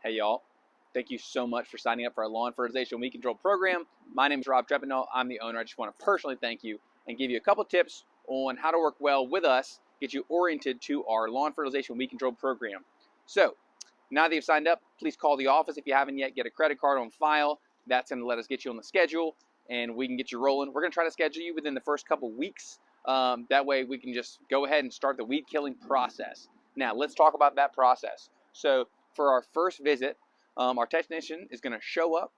Hey y'all, thank you so much for signing up for our lawn fertilization weed control program. My name is Rob Treppenall. I'm the owner. I just want to personally thank you and give you a couple tips on how to work well with us, get you oriented to our lawn fertilization weed control program. So now that you've signed up, please call the office if you haven't yet. Get a credit card on file. That's going to let us get you on the schedule and we can get you rolling. We're going to try to schedule you within the first couple weeks. That way we can just go ahead and start the weed killing process. Now let's talk about that process. So for our first visit, our technician is going to show up.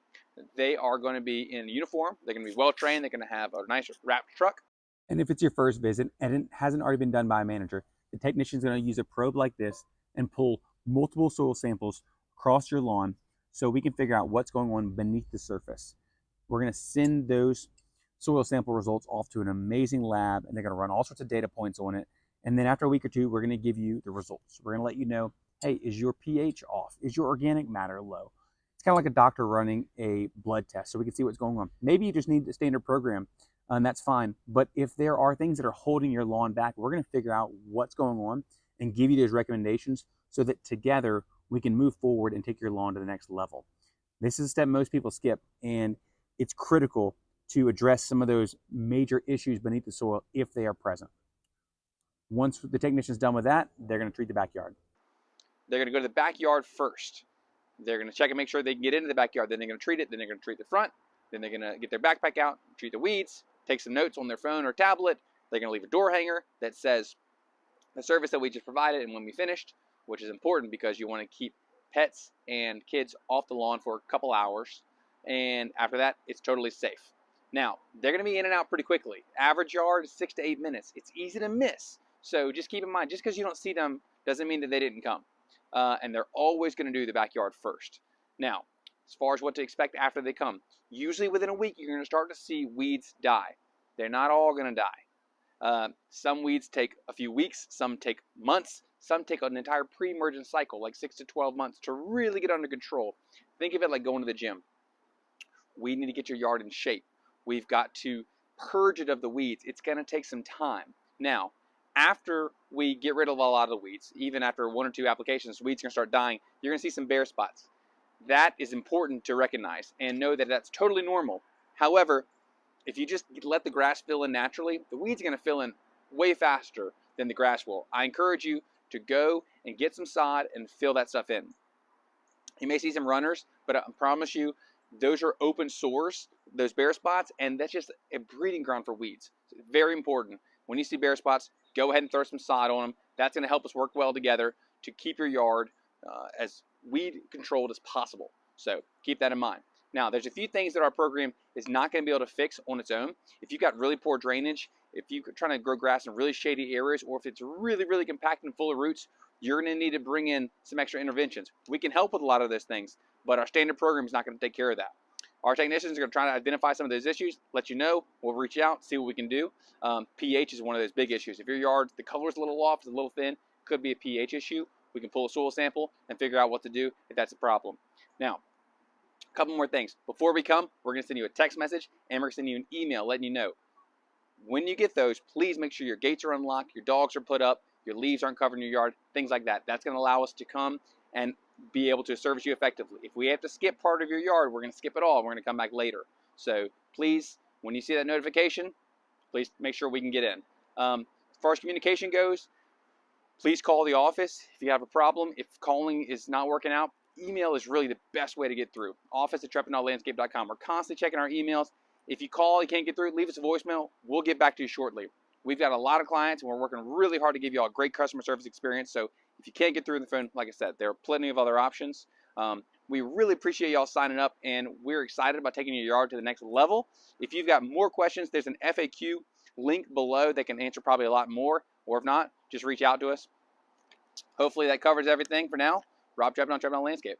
They are going to be in uniform. They're going to be well trained. They're going to have a nice wrapped truck. And if it's your first visit and it hasn't already been done by a manager, the technician is going to use a probe like this and pull multiple soil samples across your lawn so we can figure out what's going on beneath the surface. We're going to send those soil sample results off to an amazing lab, and they're going to run all sorts of data points on it. And then after a week or two, we're going to give you the results. We're going to let you know, hey, is your pH off? Is your organic matter low? It's kind of like a doctor running a blood test so we can see what's going on. Maybe you just need the standard program, and that's fine. But if there are things that are holding your lawn back, we're going to figure out what's going on and give you those recommendations so that together we can move forward and take your lawn to the next level. This is a step most people skip, and it's critical to address some of those major issues beneath the soil if they are present. Once the technician's done with that, they're going to treat the backyard. They're going to go to the backyard first. They're going to check and make sure they can get into the backyard. Then they're going to treat it. Then they're going to treat the front. Then they're going to get their backpack out, treat the weeds, take some notes on their phone or tablet. They're going to leave a door hanger that says the service that we just provided and when we finished, which is important because you want to keep pets and kids off the lawn for a couple hours. And after that, it's totally safe. Now, they're going to be in and out pretty quickly. Average yard is 6 to 8 minutes. It's easy to miss. So just keep in mind, just because you don't see them doesn't mean that they didn't come. And they're always going to do the backyard first. Now, as far as what to expect after they come, usually within a week, you're going to start to see weeds die. They're not all going to die. Some weeds take a few weeks, some take months, some take an entire pre-emergent cycle, like 6 to 12 months, to really get under control. Think of it like going to the gym. We need to get your yard in shape. We've got to purge it of the weeds. It's going to take some time. Now, after we get rid of a lot of the weeds, even after 1 or 2 applications, weeds are going to start dying. You're going to see some bare spots. That is important to recognize and know that that's totally normal. However, if you just let the grass fill in naturally, the weeds are going to fill in way faster than the grass will. I encourage you to go and get some sod and fill that stuff in. You may see some runners, but I promise you, those are open sores, those bare spots, and that's just a breeding ground for weeds. It's very important. When you see bare spots, go ahead and throw some sod on them. That's going to help us work well together to keep your yard as weed controlled as possible. So keep that in mind. Now, there's a few things that our program is not going to be able to fix on its own. If you've got really poor drainage, if you're trying to grow grass in really shady areas, or if it's really, really compact and full of roots, you're going to need to bring in some extra interventions. We can help with a lot of those things, but our standard program is not going to take care of that. Our technicians are going to try to identify some of those issues, let you know. We'll reach out, see what we can do. pH is one of those big issues. If your yard, the color's a little off, it's a little thin, could be a pH issue. We can pull a soil sample and figure out what to do if that's a problem. Now, a couple more things. Before we come, we're going to send you a text message and we're going to send you an email letting you know. When you get those, please make sure your gates are unlocked, your dogs are put up, your leaves aren't covered in your yard, things like that. That's going to allow us to come and be able to service you effectively. If we have to skip part of your yard, we're going to skip it all. We're going to come back later. So please, when you see that notification, please make sure we can get in. As far as communication goes, please call the office if you have a problem. If calling is not working out, email is really the best way to get through. office@TreppenallLandscape.com. We're constantly checking our emails. If you call, you can't get through, leave us a voicemail. We'll get back to you shortly. We've got a lot of clients, and we're working really hard to give you all a great customer service experience. So if you can't get through the phone, like I said, there are plenty of other options. We really appreciate y'all signing up, and we're excited about taking your yard to the next level. If you've got more questions, there's an FAQ link below that can answer probably a lot more. Or if not, just reach out to us. Hopefully that covers everything for now. Rob Treppenall, Treppenall Landscape.